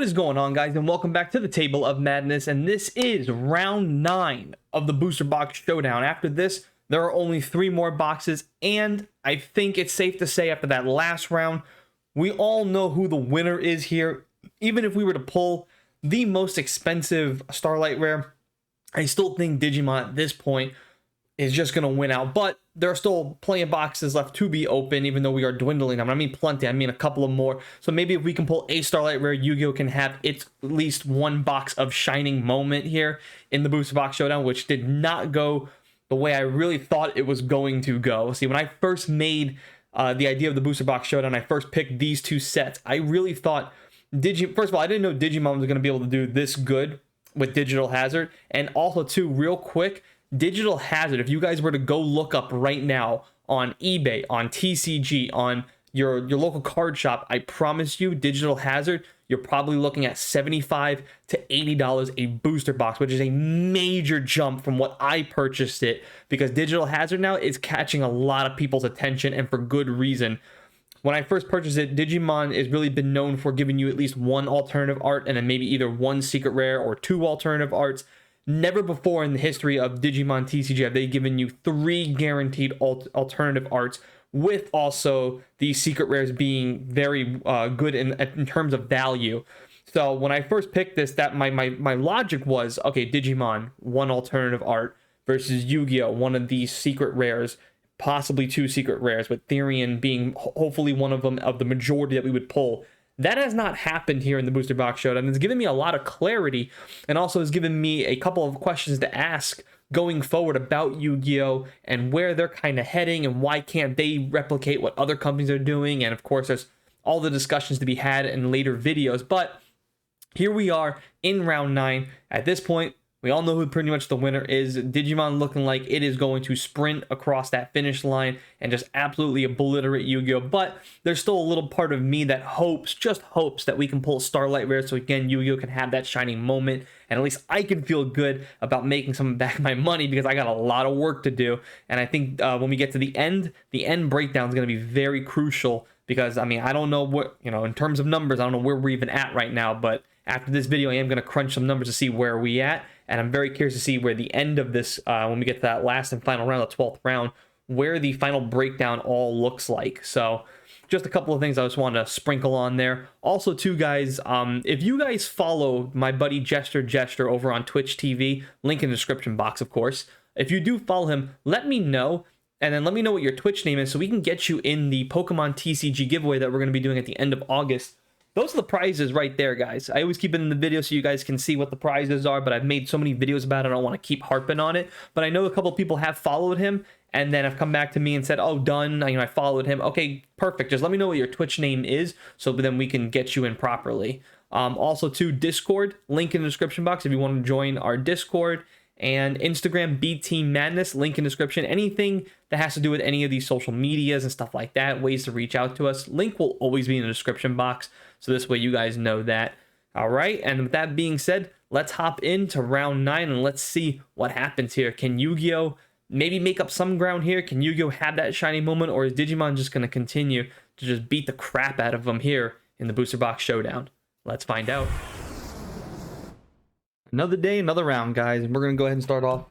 What is going on, guys, and welcome back to the Table of Madness, and this is round 9 of the booster box showdown. After this, there are only 3 more boxes, and I think it's safe to say after that last round, we all know who the winner is here. Even if we were to pull the most expensive Starlight Rare, I still think Digimon at this point is just going to win out, but there are still plenty of boxes left to be open, even though we are dwindling them. I mean plenty, I mean a couple of more. So maybe if we can pull a Starlight Rare, Yu-Gi-Oh can have at least one box of Shining Moment here in the booster box showdown, which did not go the way I really thought it was going to go. See, when I first made the idea of the booster box showdown, I first picked these 2 sets. I really thought first of all, I didn't know Digimon was going to be able to do this good with Digital Hazard, and also too, real quick, Digital Hazard, if you guys were to go look up right now on eBay, on TCG, on your local card shop, I promise you, Digital Hazard, you're probably looking at $75 to $80 a booster box, which is a major jump from what I purchased it, because Digital Hazard now is catching a lot of people's attention, and for good reason. When I first purchased it, Digimon has really been known for giving you at least 1 alternative art, and then maybe either 1 secret rare or 2 alternative arts. Never before in the history of Digimon TCG have they given you 3 guaranteed alternative arts, with also the secret rares being very good in terms of value. So when I first picked this, that my logic was, okay, Digimon, 1 alternative art, versus Yu-Gi-Oh, 1 of these secret rares, possibly 2 secret rares, with Therian being hopefully one of them, of the majority that we would pull. That has not happened here in the booster box showdown. It's given me a lot of clarity, and also has given me a couple of questions to ask going forward about Yu-Gi-Oh and where they're kind of heading and why can't they replicate what other companies are doing. And of course, there's all the discussions to be had in later videos. But here we are in round 9. At this point, we all know who pretty much the winner is. Digimon looking like it is going to sprint across that finish line and just absolutely obliterate Yu-Gi-Oh! But there's still a little part of me that hopes, just hopes, that we can pull Starlight Rare so again Yu-Gi-Oh! Can have that shining moment, and at least I can feel good about making some back my money, because I got a lot of work to do. And I think when we get to the end breakdown is going to be very crucial, because I mean, I don't know what, in terms of numbers, I don't know where we're even at right now, but after this video I am going to crunch some numbers to see where we at. And I'm very curious to see where the end of this, when we get to that last and final round, the 12th round, where the final breakdown all looks like. So just a couple of things I just wanted to sprinkle on there. Also, too, guys, if you guys follow my buddy Jester over on Twitch TV, link in the description box, of course. If you do follow him, let me know. And then let me know what your Twitch name is so we can get you in the Pokemon TCG giveaway that we're going to be doing at the end of August. Those are the prizes right there, guys. I always keep it in the video so you guys can see what the prizes are, but I've made so many videos about it, I don't want to keep harping on it. But I know a couple people have followed him and then have come back to me and said, oh, done, I followed him. Okay, perfect. Just let me know what your Twitch name is so then we can get you in properly. Also, too, Discord, link in the description box if you want to join our Discord. And Instagram, B-Team Madness, link in description. Anything that has to do with any of these social medias and stuff like that, ways to reach out to us, link will always be in the description box, so this way you guys know that. All right, and with that being said, let's hop into round 9 and let's see what happens here. Can Yu-Gi-Oh maybe make up some ground here? Can Yu-Gi-Oh have that shining moment, or is Digimon just going to continue to just beat the crap out of them here in the booster box showdown? Let's find out. Another day, another round, guys. We're going to go ahead and start off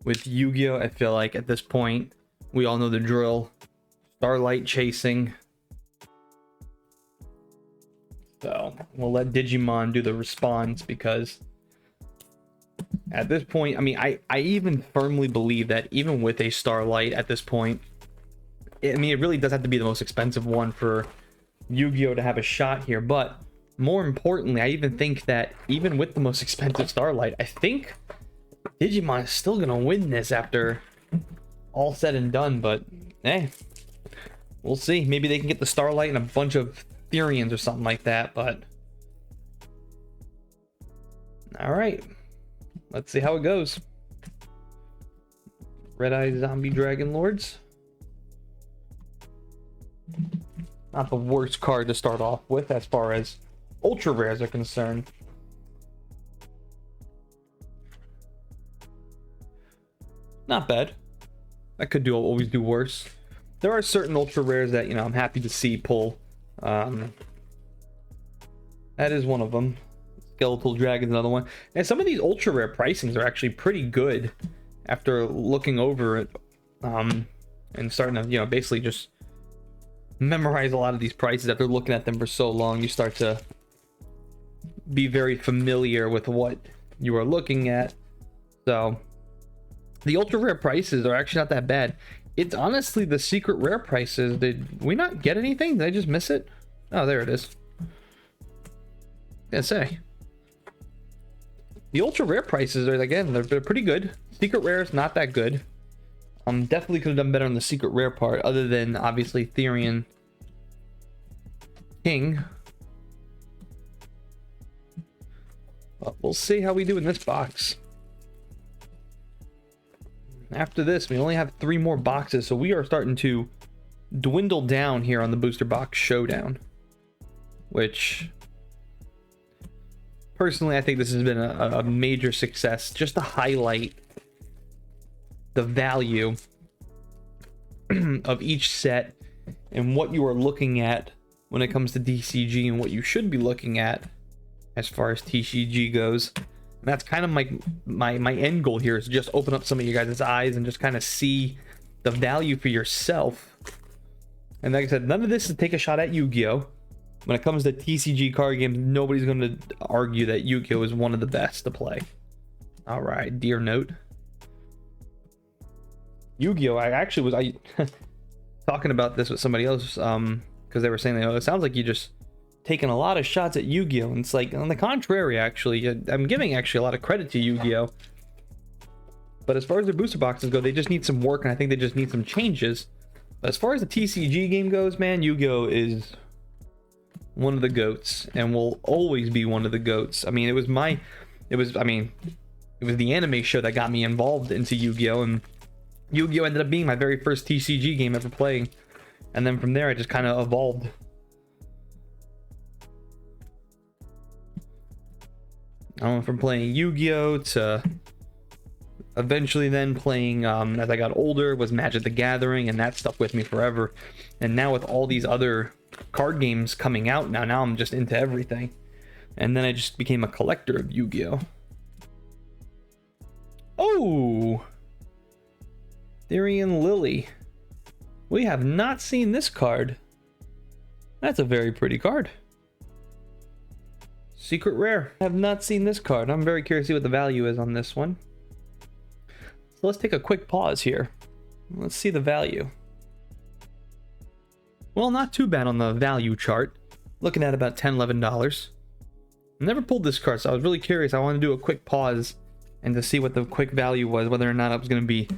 with Yu-Gi-Oh! I feel like at this point, we all know the drill. Starlight chasing. So, we'll let Digimon do the response, because at this point, I mean, I even firmly believe that even with a Starlight at this point, it really does have to be the most expensive one for Yu-Gi-Oh! To have a shot here, but more importantly, I even think that even with the most expensive Starlight, I think Digimon is still going to win this after all said and done. But, hey, we'll see. Maybe they can get the Starlight and a bunch of Therians or something like that. But, all right. Let's see how it goes. Red-Eye Zombie Dragon Lords. Not the worst card to start off with as far as ultra rares are concerned. Not bad. I could always do worse. There are certain ultra rares that I'm happy to see pull That is one of them. Skeletal Dragon's another one. And some of these ultra rare pricings are actually pretty good after looking over it and starting to, you know, basically just memorize a lot of these prices. After looking at them for so long, you start to be very familiar with what you are looking at. So the ultra rare prices are actually not that bad. It's honestly the secret rare prices. Did we not get anything? Did I just miss it? Oh, there it is. Gonna say the ultra rare prices are, again, they're pretty good. Secret rare is not that good. Definitely could have done better on the secret rare part, other than obviously Therian King. But we'll see how we do in this box. After this, we only have 3 more boxes, so we are starting to dwindle down here on the booster box showdown, which personally I think this has been a major success, just to highlight the value of each set and what you are looking at when it comes to DCG and what you should be looking at as far as TCG goes. And that's kind of my end goal here, is to just open up some of you guys' eyes and just kind of see the value for yourself. And like I said, none of this is take a shot at Yu-Gi-Oh! When it comes to TCG card games, nobody's going to argue that Yu-Gi-Oh! Is one of the best to play. All right, dear note. Yu-Gi-Oh! I actually was talking about this with somebody else because they were saying, oh, it sounds like you just taking a lot of shots at Yu-Gi-Oh! And it's like, on the contrary, actually, I'm giving actually a lot of credit to Yu-Gi-Oh! But as far as their booster boxes go, they just need some work, and I think they just need some changes. But as far as the TCG game goes, man, Yu-Gi-Oh! Is one of the GOATs and will always be one of the GOATs. I mean, it was the anime show that got me involved into Yu-Gi-Oh! And Yu-Gi-Oh! Ended up being my very first TCG game ever playing. And then from there, I just kind of evolved. I went from playing Yu-Gi-Oh! To eventually then playing, as I got older, was Magic the Gathering, and that stuck with me forever. And now with all these other card games coming out, now I'm just into everything. And then I just became a collector of Yu-Gi-Oh! Oh! Therian Lily. We have not seen this card. That's a very pretty card. Secret rare. I have not seen this card. I'm very curious to see what the value is on this one. So let's take a quick pause here. Let's see the value. Well, not too bad on the value chart. Looking at about $10, $11. I never pulled this card, so I was really curious. I wanted to do a quick pause and to see what the quick value was, whether or not I was going to be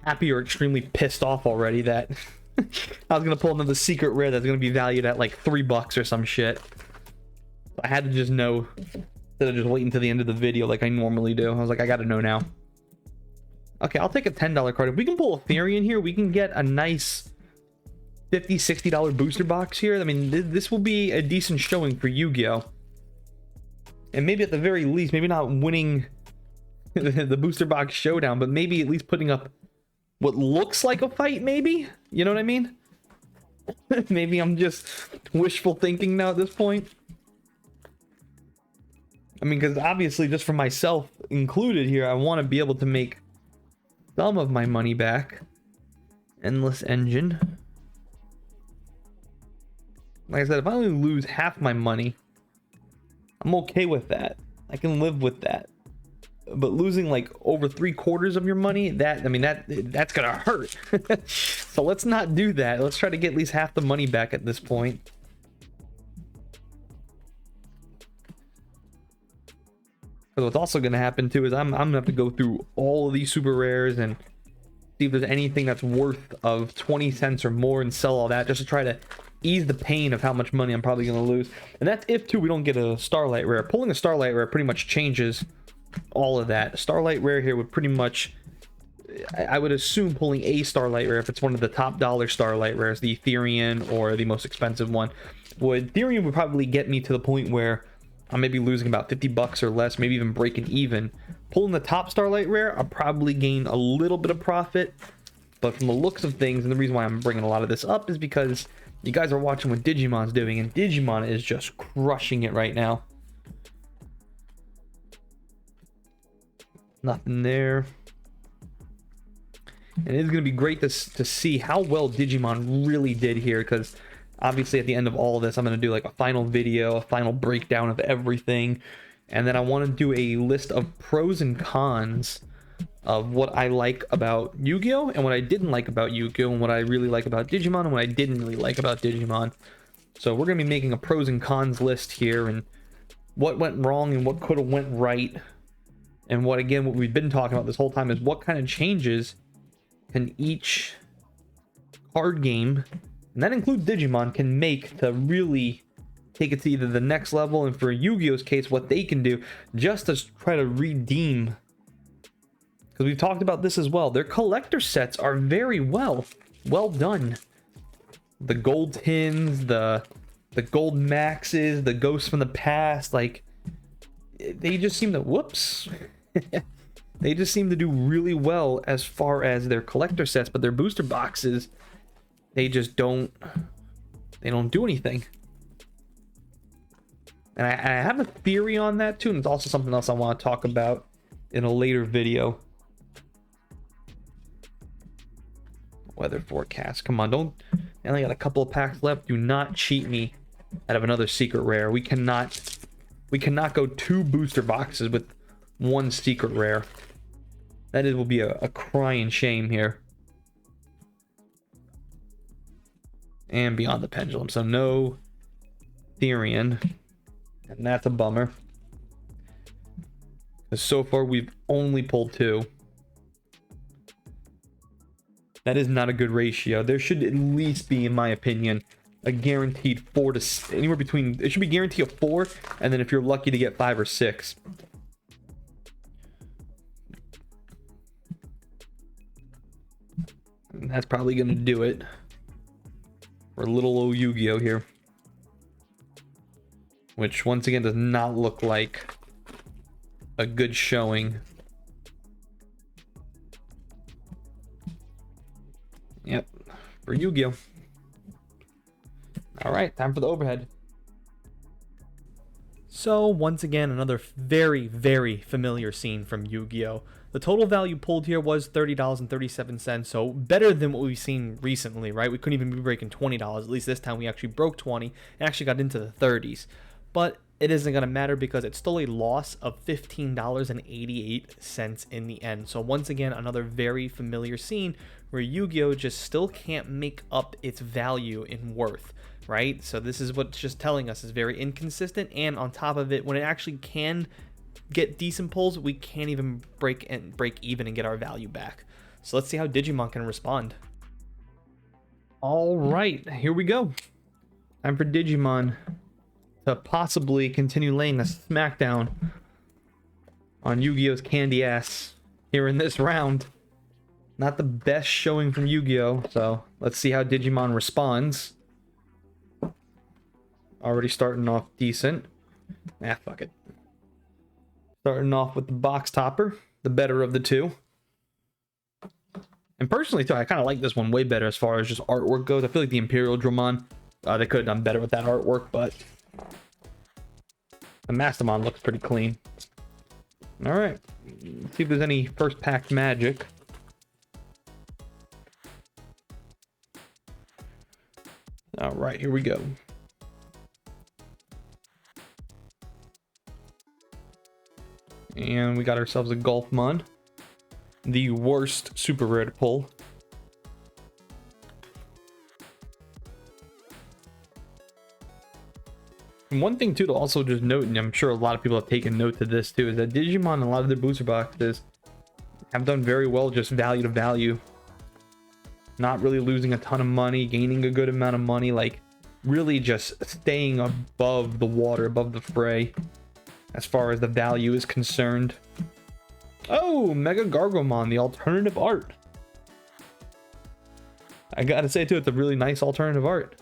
happy or extremely pissed off already that I was going to pull another secret rare that's going to be valued at like $3 or some shit. I had to just know, instead of just waiting to the end of the video like I normally do. I was like, I got to know now. Okay, I'll take a $10 card. If we can pull a Therian here, we can get a nice $50, $60 booster box here. I mean, this will be a decent showing for Yu-Gi-Oh! And maybe at the very least, maybe not winning the booster box showdown, but maybe at least putting up what looks like a fight, maybe? You know what I mean? Maybe I'm just wishful thinking now at this point. I mean, because obviously, just for myself included here, I want to be able to make some of my money back. Endless Engine. Like I said, if I only lose half my money, I'm okay with that. I can live with that. But losing like over 3/4 of your money, that's gonna hurt. So let's not do that. Let's try to get at least half the money back at this point. Because what's also gonna happen too is I'm gonna have to go through all of these super rares and see if there's anything that's worth of 20 cents or more and sell all that just to try to ease the pain of how much money I'm probably gonna lose. And that's if too we don't get a Starlight rare. Pulling a Starlight rare pretty much changes all of that. Starlight rare here would pretty much, I would assume pulling a Starlight rare, if it's one of the top dollar Starlight rares, the Therian or the most expensive one, Therian would probably get me to the point where I may be losing about $50 or less, maybe even breaking even. Pulling the top Starlight rare, I'll probably gain a little bit of profit, but from the looks of things, and the reason why I'm bringing a lot of this up is because you guys are watching what Digimon's doing, and Digimon is just crushing it right now. Nothing there. And it's going to be great to see how well Digimon really did here, because obviously at the end of all of this, I'm going to do like a final video, a final breakdown of everything. And then I want to do a list of pros and cons of what I like about Yu-Gi-Oh! And what I didn't like about Yu-Gi-Oh! And what I really like about Digimon and what I didn't really like about Digimon. So we're going to be making a pros and cons list here, and what went wrong and what could have went right. And what we've been talking about this whole time is what kind of changes can each card game, and that includes Digimon, can make to really take it to either the next level, and for Yu-Gi-Oh's case, what they can do just to try to redeem, because we've talked about this as well. Their collector sets are very well done. The gold tins, the gold maxes, the ghosts from the past, like they just seem to they just seem to do really well as far as their collector sets, but their booster boxes, they just don't do anything. And I have a theory on that too, and it's also something else I want to talk about in a later video. Weather forecast. Come on, I only got a couple of packs left. Do not cheat me out of another secret rare. We cannot go 2 booster boxes with 1 secret rare. That will be a crying shame here. And Beyond the Pendulum. So no Therian. And that's a bummer. Because so far we've only pulled 2. That is not a good ratio. There should at least be, in my opinion, a guaranteed 4 to anywhere between. It should be guaranteed a 4, and then if you're lucky to get 5 or 6. And that's probably going to do it for little old Yu-Gi-Oh here, which once again does not look like a good showing. Yep, for Yu-Gi-Oh. All right, time for the overhead. So once again, another very, very familiar scene from Yu-Gi-Oh! The total value pulled here was $30.37, so better than what we've seen recently, right? We couldn't even be breaking $20. At least this time we actually broke 20 and actually got into the 30s. But it isn't going to matter because it's still a loss of $15.88 in the end. So once again, another very familiar scene where Yu-Gi-Oh! Just still can't make up its value in worth, right? So this is what's just telling us is very inconsistent, and on top of it, when it actually can get decent pulls, we can't even break even and get our value back. So let's see how Digimon can respond. All right, here we go. Time for Digimon to possibly continue laying a smackdown on Yu-Gi-Oh's candy ass here in this round. Not the best showing from Yu-Gi-Oh, so let's see how Digimon responds. Already starting off decent. Fuck it. Starting off with the box topper, the better of the two. And personally, too, I kind of like this one way better as far as just artwork goes. I feel like the Imperial Dramon, they could have done better with that artwork, but the Mastamon looks pretty clean. All right, let's see if there's any first pack magic. All right, here we go. And we got ourselves a Golfmon, the worst super rare to pull. And one thing too to also just note, and I'm sure a lot of people have taken note to this too, is that Digimon and a lot of their booster boxes have done very well just value to value. Not really losing a ton of money, gaining a good amount of money, like really just staying above the water, above the fray as far as the value is concerned. Oh, Mega Gargomon, the alternative art. I gotta say too, it's a really nice alternative art.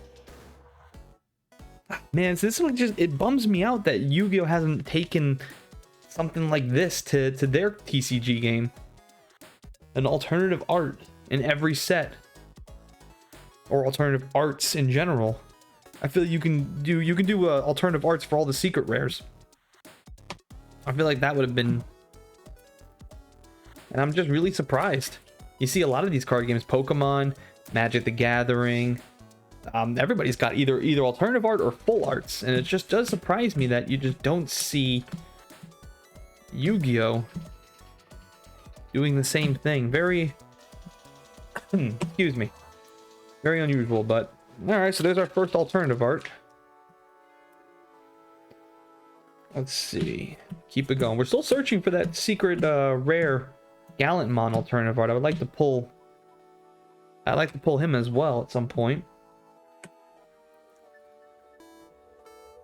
Man, so this one just, it bums me out that Yu-Gi-Oh hasn't taken something like this to their TCG game. An alternative art in every set, or alternative arts in general. I feel you can do alternative arts for all the secret rares. I feel like that would have been and I'm just really surprised. You see a lot of these card games, Pokemon, Magic the Gathering, everybody's got either alternative art or full arts, and it just does surprise me that you just don't see Yu-Gi-Oh doing the same thing. Very excuse me, very unusual. But all right, so there's our first alternative art. Let's see, keep it going. We're still searching for that secret rare Gargomon alternative art. I'd like to pull him as well at some point.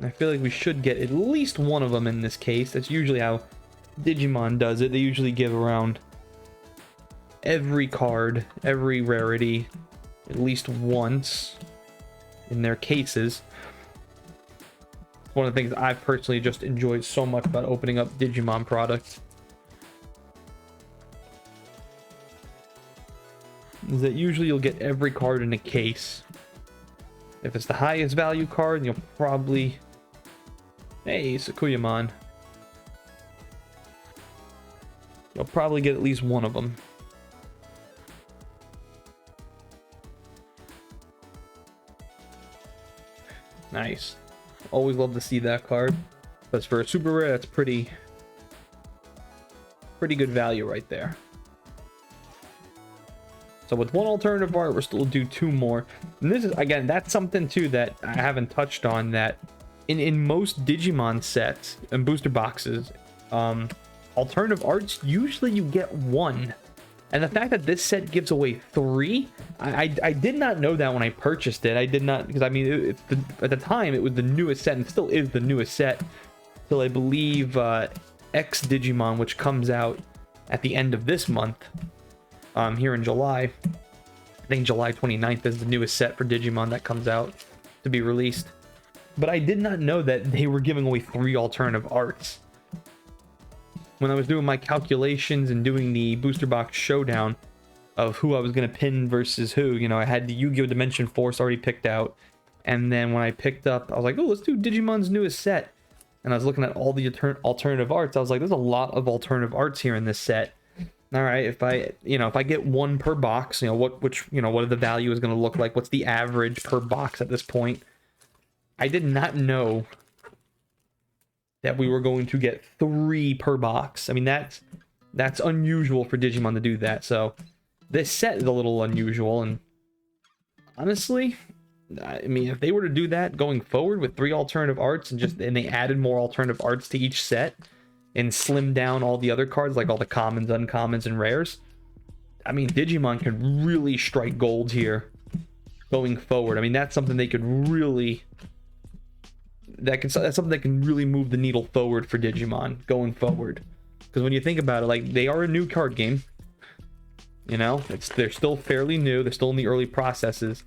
I feel like we should get at least one of them in this case. That's usually how Digimon does it. They usually give around every card, every rarity, at least once in their cases. One of the things I've personally just enjoyed so much about opening up Digimon products is that usually you'll get every card in a case. If it's the highest value card, you'll probably... Hey, Sakuyamon. You'll probably get at least one of them. Nice. Always love to see that card. But for a super rare, that's pretty good value right there. So with one alternative art, we're still do two more. And this is, again, that's something too that I haven't touched on, that in most Digimon sets and booster boxes, alternative arts, usually you get one. And the fact that this set gives away three, I did not know that when I purchased it. I did not, because I mean, at the time, it was the newest set, and still is the newest set, till I believe X Digimon, which comes out at the end of this month, here in July. I think July 29th is the newest set for Digimon that comes out to be released. But I did not know that they were giving away three alternative arts. When I was doing my calculations and doing the booster box showdown of who I was going to pin versus who, you know, I had the Yu-Gi-Oh! Dimension Force already picked out. And then when I picked up, I was like, oh, let's do Digimon's newest set. And I was looking at all the alternative arts. I was like, there's a lot of alternative arts here in this set. All right, if I get one per box, you know, what are the value is going to look like? What's the average per box at this point? I did not know that we were going to get three per box. I mean, that's unusual for Digimon to do that. So this set is a little unusual, and honestly, I mean, if they were to do that going forward with three alternative arts and they added more alternative arts to each set and slimmed down all the other cards, like all the commons, uncommons, and rares, I mean, Digimon can really strike gold here going forward. I mean, that's something they could really... That's something that can really move the needle forward for Digimon going forward. Because when you think about it, like, they are a new card game. You know, they're still fairly new. They're still in the early processes.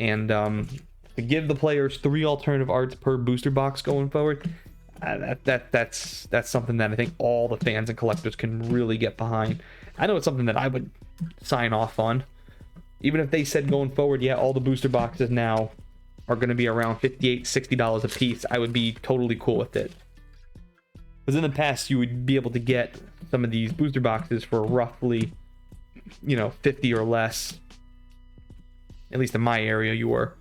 And to give the players three alternative arts per booster box going forward, that's something that I think all the fans and collectors can really get behind. I know it's something that I would sign off on. Even if they said going forward, yeah, all the booster boxes now are going to be around $58, $60 a piece, I would be totally cool with it. Because in the past, you would be able to get some of these booster boxes for roughly, you know, 50 or less. At least in my area, you were.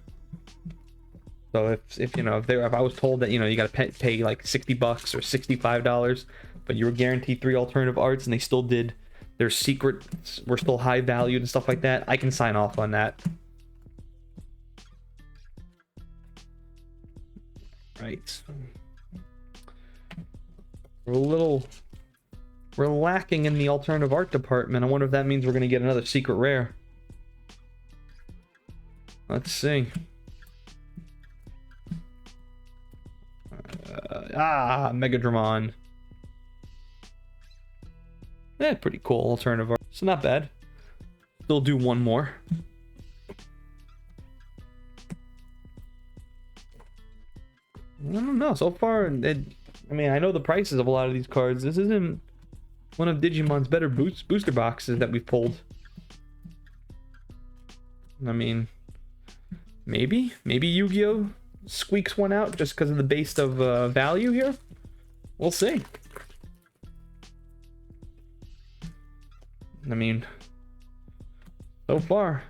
So if I was told that, you know, you got to pay like $60 or $65, but you were guaranteed three alternative arts, and they still did their secrets were still high valued and stuff like that, I can sign off on that. Right. We're lacking in the alternative art department. I wonder if that means we're going to get another secret rare. Let's see. Megadramon. Yeah, pretty cool alternative art. So not bad. Still do one more. I don't know. So far, I mean, I know the prices of a lot of these cards. This isn't one of Digimon's better booster boxes that we've pulled. I mean, maybe Yu-Gi-Oh! Squeaks one out just because of the base of value here. We'll see. I mean, so far,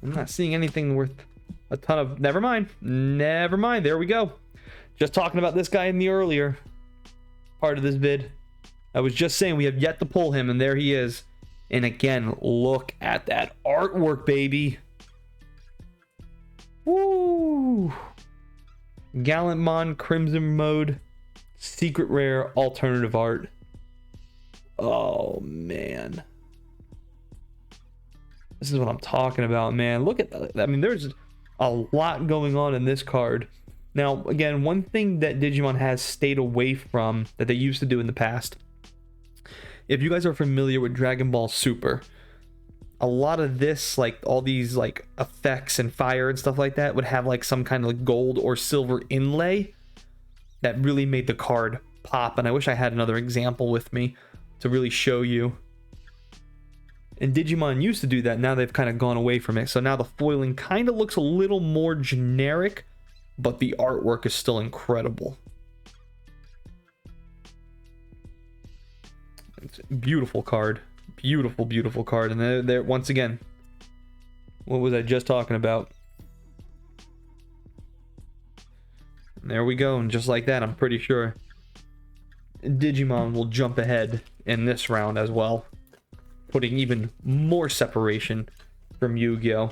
I'm not seeing anything worth a ton of... Never mind. Never mind. There we go. Just talking about this guy in the earlier part of this vid. I was just saying we have yet to pull him, and there he is. And again, look at that artwork, baby. Woo! Gallantmon, Crimson Mode, Secret Rare, Alternative Art. Oh, man. This is what I'm talking about, man. Look at that. I mean, there's a lot going on in this card. Now, again, one thing that Digimon has stayed away from that they used to do in the past, if you guys are familiar with Dragon Ball Super, a lot of this, like all these like effects and fire and stuff like that, would have like some kind of like gold or silver inlay that really made the card pop. And I wish I had another example with me to really show you. And Digimon used to do that. Now they've kind of gone away from it. So now the foiling kind of looks a little more generic, but the artwork is still incredible. It's a beautiful card. Beautiful, beautiful card. And there once again, what was I just talking about? And there we go. And just like that, I'm pretty sure Digimon will jump ahead in this round as well, putting even more separation from Yu-Gi-Oh!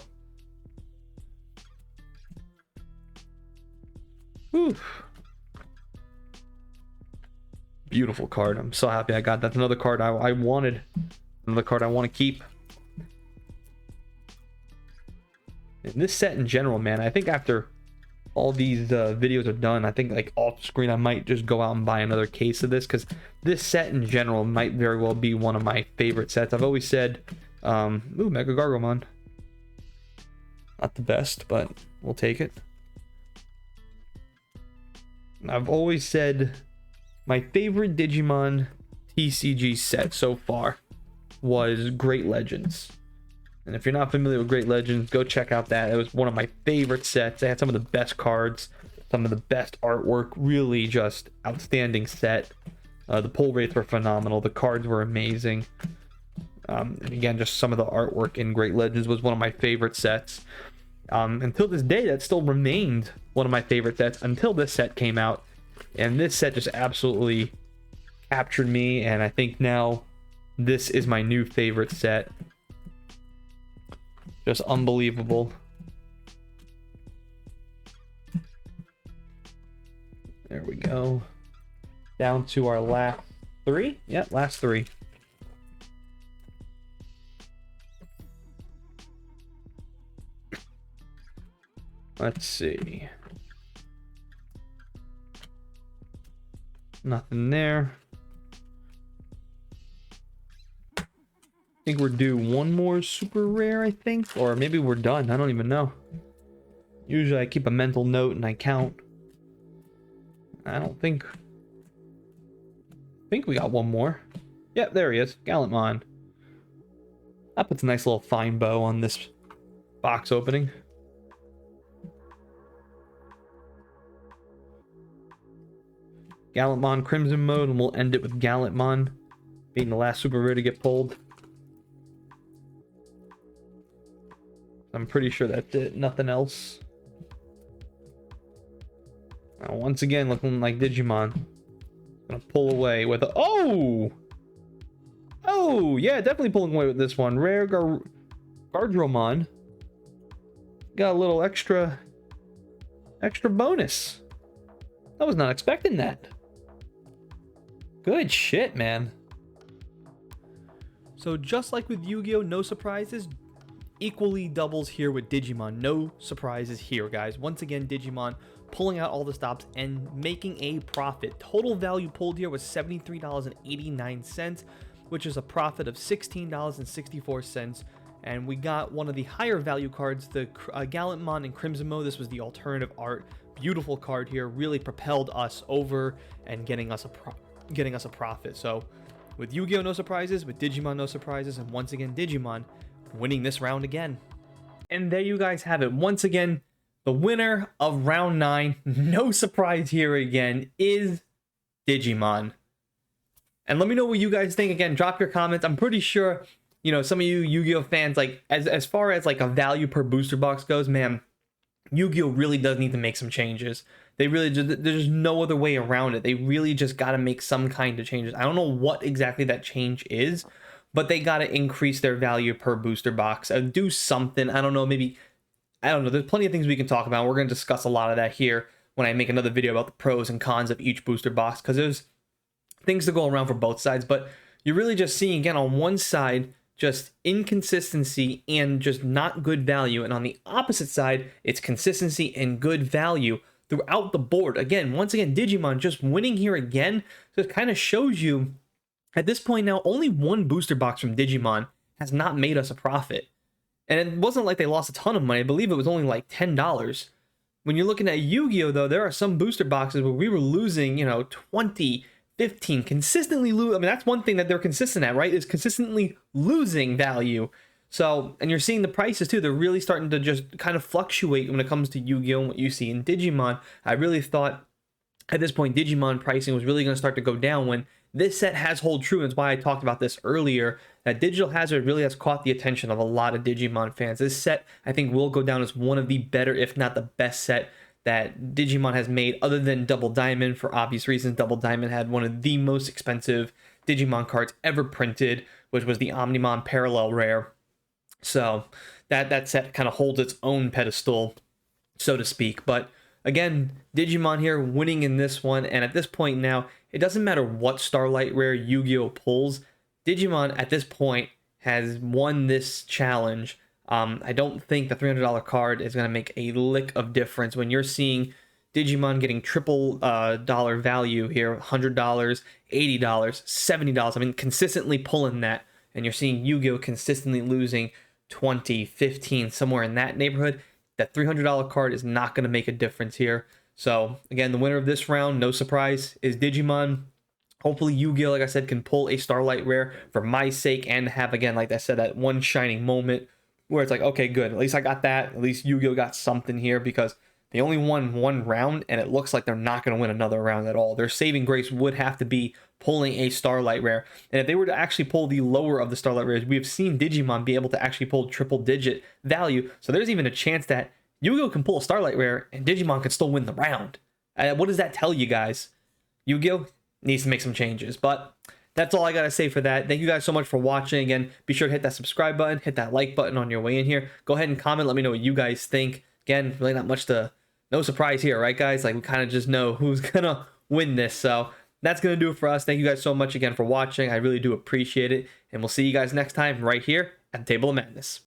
Oof. Beautiful card. I'm so happy I got that. That's another card I wanted. Another card I want to keep. And this set in general, man, I think after all these videos are done, I think like off screen I might just go out and buy another case of this, because this set in general might very well be one of my favorite sets. I've always said, ooh, Mega Gargomon. Not the best, but we'll take it. I've always said my favorite Digimon TCG set so far was Great Legends. And if you're not familiar with Great Legends, go check out that. It was one of my favorite sets. They had some of the best cards, some of the best artwork. Really just outstanding set. The pull rates were phenomenal. The cards were amazing. And again, just some of the artwork in Great Legends was one of my favorite sets. Until this day, that still remained one of my favorite sets until this set came out. And this set just absolutely captured me. And I think now this is my new favorite set. Just unbelievable. There we go. Down to our last three. Yep, last three. Let's see. Nothing there. I think we're due one more super rare, I think. Or maybe we're done. I don't even know. Usually I keep a mental note and I count. I don't think... I think we got one more. Yep, there he is. Gallantmon. That puts a nice little fine bow on this box opening. Gallantmon Crimson Mode, and we'll end it with Gallantmon being the last super rare to get pulled. I'm pretty sure that's it. Nothing else. Now, once again, looking like Digimon. Gonna pull away with a... Oh! Oh, yeah, definitely pulling away with this one. Rare Gargomon. Got a little extra bonus. I was not expecting that. Good shit, man. So just like with Yu-Gi-Oh, no surprises. Equally doubles here with Digimon. No surprises here, guys. Once again, Digimon pulling out all the stops and making a profit. Total value pulled here was $73.89, which is a profit of $16.64. And we got one of the higher value cards, the Gallantmon and Crimson Mode. This was the alternative art. Beautiful card here. Really propelled us over and getting us a profit. So with Yu-Gi-Oh, no surprises. With Digimon, no surprises. And once again, Digimon winning this round again. And there you guys have it. Once again, the winner of round 9, no surprise here again, is Digimon. And let me know what you guys think. Again, drop your comments. I'm pretty sure, you know, some of you Yu-Gi-Oh fans, like as far as like a value per booster box goes, man, Yu-Gi-Oh really does need to make some changes. They really just, there's no other way around it. They really just got to make some kind of changes. I don't know what exactly that change is, but they got to increase their value per booster box. Do something. I don't know, maybe, I don't know. There's plenty of things we can talk about. We're going to discuss a lot of that here when I make another video about the pros and cons of each booster box, because there's things to go around for both sides. But you're really just seeing, again, on one side, just inconsistency and just not good value. And on the opposite side, it's consistency and good value throughout the board. Again, once again, Digimon just winning here again. So it kind of shows you at this point now, only one booster box from Digimon has not made us a profit. And it wasn't like they lost a ton of money. I believe it was only like $10. When you're looking at Yu-Gi-Oh, though, there are some booster boxes where we were losing, you know, 20, 15, consistently lose. I mean, that's one thing that they're consistent at, right? Is consistently losing value. So, and you're seeing the prices too. They're really starting to just kind of fluctuate when it comes to Yu-Gi-Oh and what you see in Digimon. I really thought at this point Digimon pricing was really going to start to go down when this set has hold true. And it's why I talked about this earlier, that Digital Hazard really has caught the attention of a lot of Digimon fans. This set, I think, will go down as one of the better, if not the best set that Digimon has made, other than Double Diamond. For obvious reasons, Double Diamond had one of the most expensive Digimon cards ever printed, which was the Omnimon Parallel Rare. So that set kind of holds its own pedestal, so to speak. But again, Digimon here winning in this one, and at this point now, it doesn't matter what Starlight Rare Yu-Gi-Oh pulls, Digimon at this point has won this challenge. I don't think the $300 card is going to make a lick of difference when you're seeing Digimon getting triple dollar value here, $100, $80, $70. I mean, consistently pulling that, and you're seeing Yu-Gi-Oh consistently losing 20, 15, somewhere in that neighborhood. That $300 card is not going to make a difference here. So again, the winner of this round, no surprise, is Digimon. Hopefully Yu-Gi-Oh, like I said, can pull a Starlight Rare for my sake and have, again, like I said, that one shining moment where it's like, okay, good. At least I got that. At least Yu-Gi-Oh got something here, because they only won one round, and it looks like they're not going to win another round at all. Their saving grace would have to be pulling a Starlight Rare. And if they were to actually pull the lower of the Starlight Rares, we have seen Digimon be able to actually pull triple-digit value. So there's even a chance that Yu-Gi-Oh can pull a Starlight Rare, and Digimon could still win the round. What does that tell you guys? Yu-Gi-Oh needs to make some changes. But that's all I got to say for that. Thank you guys so much for watching. Again, be sure to hit that subscribe button, hit that like button on your way in here. Go ahead and comment. Let me know what you guys think. Again, really not much to, no surprise here, right, guys? Like, we kind of just know who's going to win this. So that's going to do it for us. Thank you guys so much again for watching. I really do appreciate it. And we'll see you guys next time right here at the Table of Madness.